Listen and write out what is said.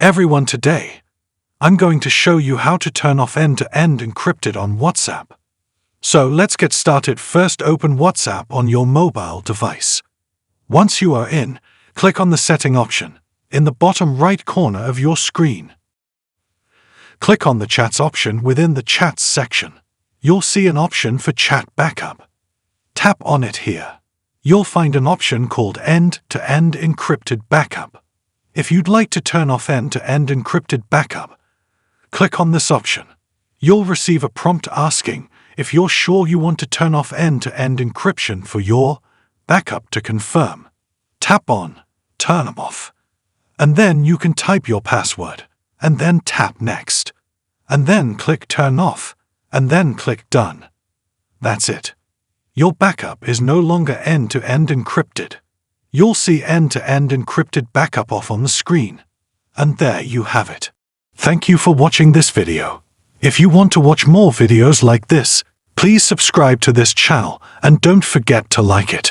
Everyone, today, I'm going to show you how to turn off end-to-end encrypted on WhatsApp. So let's get started. First, open WhatsApp on your mobile device. Once you are in, click on the setting option in the bottom right corner of your screen. Click on the Chats option within the Chats section. You'll see an option for chat backup. Tap on it here. You'll find an option called End-to-End Encrypted Backup. If you'd like to turn off end-to-end encrypted backup, click on this option. You'll receive a prompt asking if you're sure you want to turn off end-to-end encryption for your backup. To confirm, tap on Turn Off, and then you can type your password, and then tap Next, and then click Turn Off, and then click Done. That's it. Your backup is no longer end-to-end encrypted. You'll see end-to-end encrypted backup off on the screen. And there you have it. Thank you for watching this video. If you want to watch more videos like this, please subscribe to this channel and don't forget to like it.